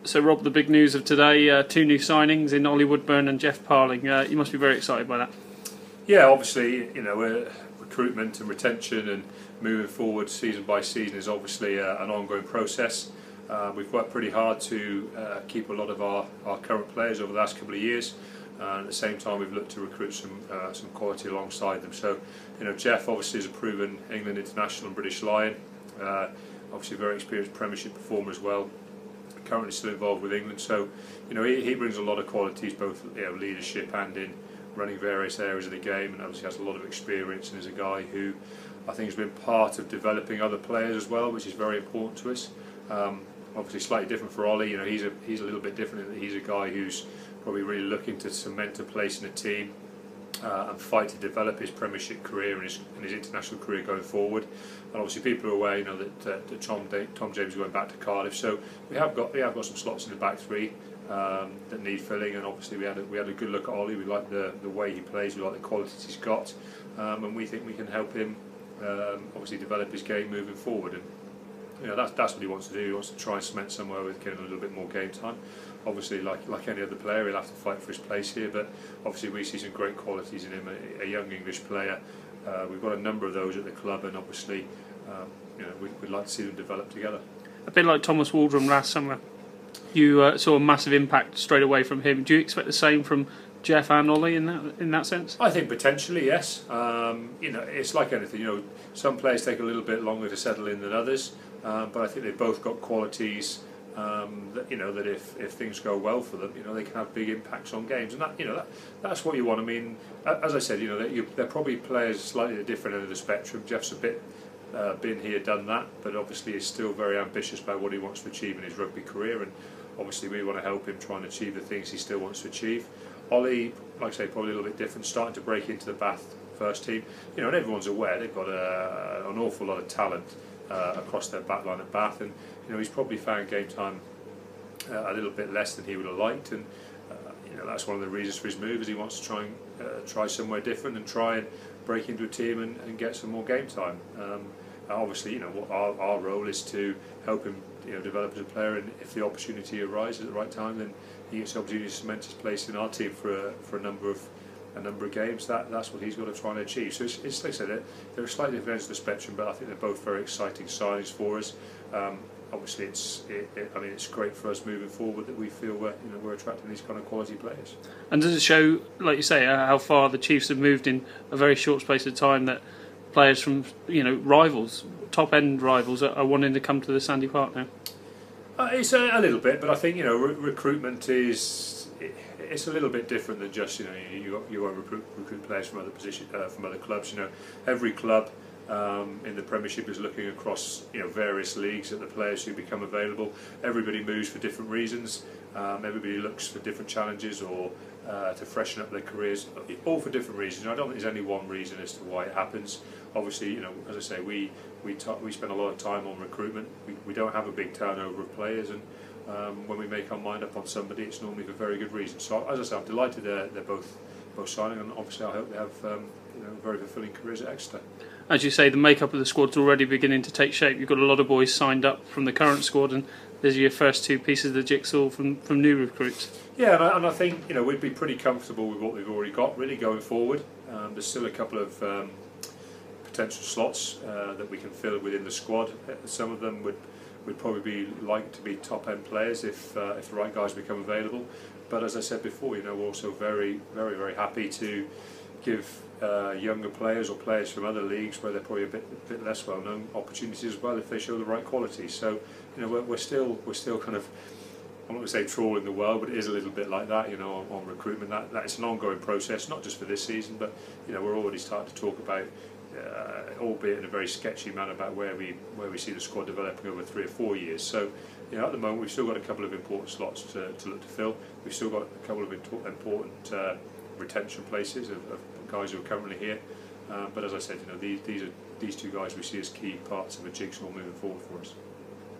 So Rob, the big news of today, two new signings in Olly Woodburn and Geoff Parling. You must be very excited by that. Yeah, obviously, recruitment and retention and moving forward season by season is obviously an ongoing process. We've worked pretty hard to keep a lot of our current players over the last couple of years. And at the same time, we've looked to recruit some quality alongside them. So, Geoff obviously is a proven England international and British Lion. Obviously, a very experienced Premiership performer as well. Currently still involved with England, so he brings a lot of qualities, both leadership and in running various areas of the game, and obviously has a lot of experience and is a guy who I think has been part of developing other players as well, which is very important to us. Obviously, slightly different for Olly. He's a little bit different in that he's a guy who's probably really looking to cement a place in a team and fight to develop his Premiership career and his international career going forward. And obviously, people are aware, that Tom James is going back to Cardiff. So we have got some slots in the back three that need filling. And obviously, we had a good look at Olly. We like the way he plays. We like the qualities he's got, and we think we can help him obviously develop his game moving forward. And that's what he wants to do. He wants to try and cement somewhere with getting a little bit more game time. Obviously, like any other player, he'll have to fight for his place here. But obviously, we see some great qualities in him. A young English player. We've got a number of those at the club, and obviously, we'd like to see them develop together. A bit like Thomas Waldron last summer. You saw a massive impact straight away from him. Do you expect the same from Geoff and Olly in that sense? I think potentially, yes. It's like anything. Some players take a little bit longer to settle in than others, but I think they've both got qualities that if things go well for them, they can have big impacts on games, and that's what you want. I mean, as I said, they're probably players slightly at a different end of the spectrum. Geoff's a bit been here, done that, but obviously is still very ambitious about what he wants to achieve in his rugby career, and obviously we want to help him try and achieve the things he still wants to achieve. Olly, like I say, probably a little bit different, starting to break into the Bath first team. And everyone's aware they've got an awful lot of talent across their back line at Bath, and he's probably found game time a little bit less than he would have liked, and that's one of the reasons for his move, is he wants to try and try somewhere different and try and break into a team and get some more game time. Obviously, what our role is to help him develop as a player, and if the opportunity arises at the right time, then he gets the opportunity to cement his place in our team for a number of games. That's what he's got to try and achieve. So it's like I said, they're slightly different ends of the spectrum, but I think they're both very exciting signings for us. Obviously, it's great for us moving forward that we feel we're attracting these kind of quality players. And does it show, like you say, how far the Chiefs have moved in a very short space of time, that players from rivals, top end rivals, are wanting to come to the Sandy Park now? It's a little bit, but I think recruitment it's a little bit different than just you won't recruit players from other clubs. Every club in the Premiership is looking across various leagues at the players who become available. Everybody moves for different reasons. Everybody looks for different challenges or to freshen up their careers, all for different reasons. I don't think there's any one reason as to why it happens. Obviously, as I say, we spend a lot of time on recruitment. We don't have a big turnover of players, and when we make our mind up on somebody, it's normally for very good reasons. So, as I say, I'm delighted they're both signing, and obviously I hope they have very fulfilling careers at Exeter. As you say, the makeup of the squad's already beginning to take shape. You've got a lot of boys signed up from the current squad, and there's your first two pieces of the jigsaw from new recruits. Yeah, and I think we'd be pretty comfortable with what we've already got, really, going forward. There's still a couple of potential slots that we can fill within the squad. Some of them would probably be like to be top end players if the right guys become available. But as I said before, we're also very, very, very happy to give younger players or players from other leagues where they're probably a bit less well known opportunities as well if they show the right qualities. So we're still kind of, I'm not going to say trawling the well, but it is a little bit like that, on recruitment. That it's an ongoing process, not just for this season, but we're already starting to talk about, albeit in a very sketchy manner, about where we see the squad developing over 3 or 4 years. So at the moment we've still got a couple of important slots to look to fill. We've still got a couple of important retention places of guys who are currently here. But as I said, these two guys we see as key parts of a jigsaw moving forward for us.